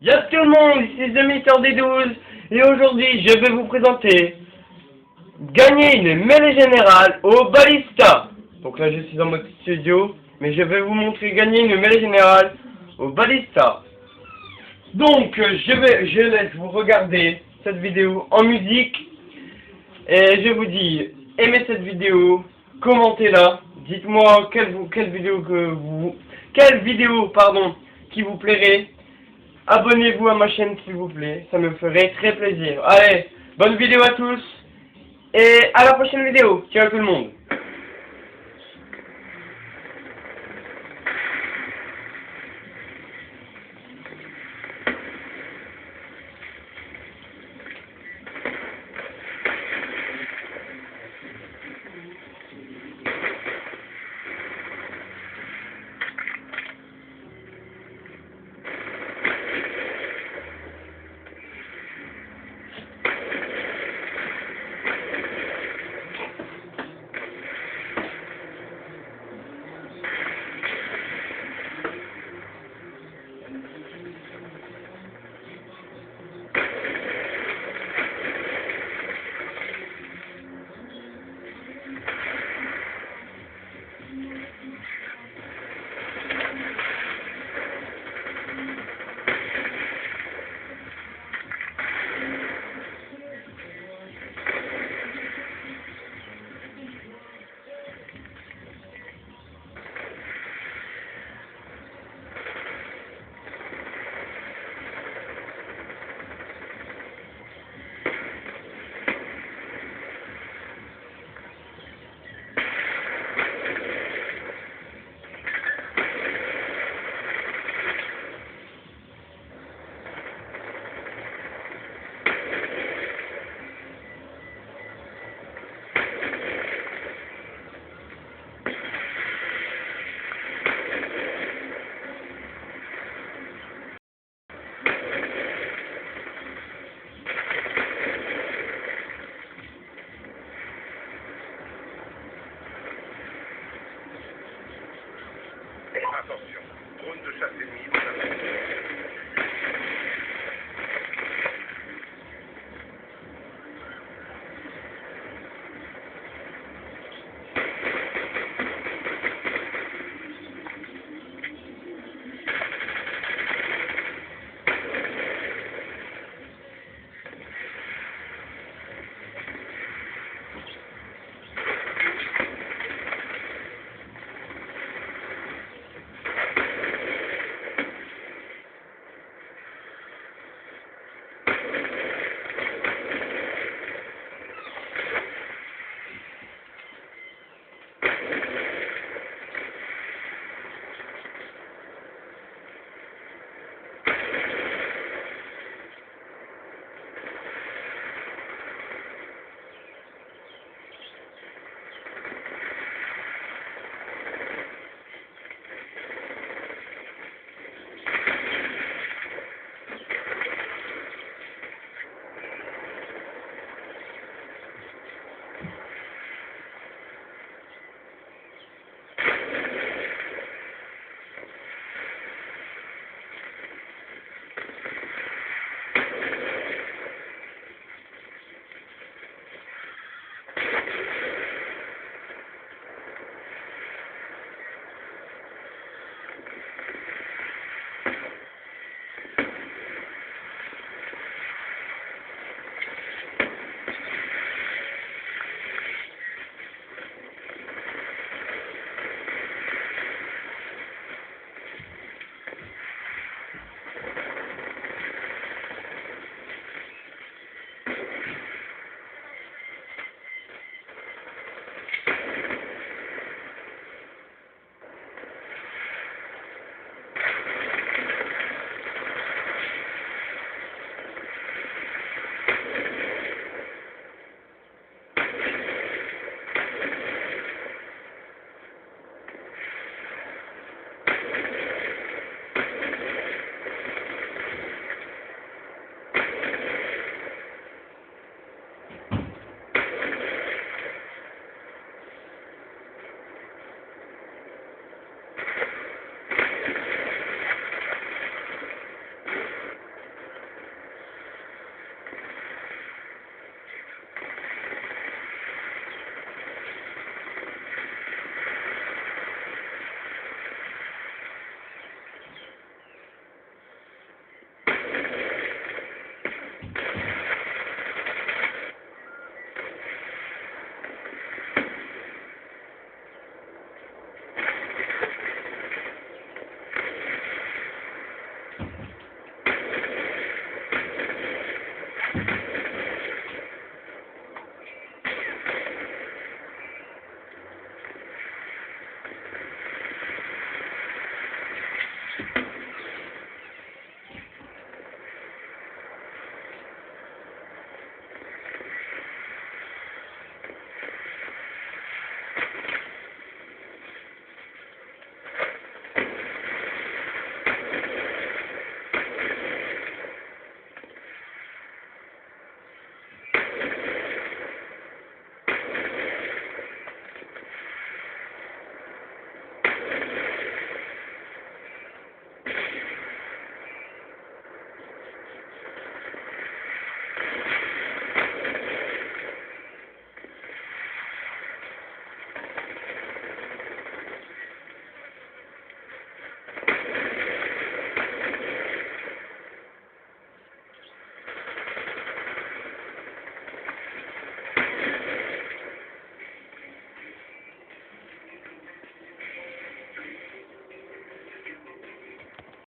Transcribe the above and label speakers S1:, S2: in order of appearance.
S1: Yo tout le monde, ici The et aujourd'hui je vais vous présenter gagner une mêlée générale au Ballista. Donc là je suis dans mon petit studio, mais je vais vous montrer gagner une mêlée générale au Ballista. Donc je laisse vous regarder cette vidéo en musique et je vous dis aimez cette vidéo, commentez-la, dites-moi quelle vidéo qui vous plairait. Abonnez-vous à ma chaîne s'il vous plaît, ça me ferait très plaisir. Allez, bonne vidéo à tous et à la prochaine vidéo. Ciao tout le monde.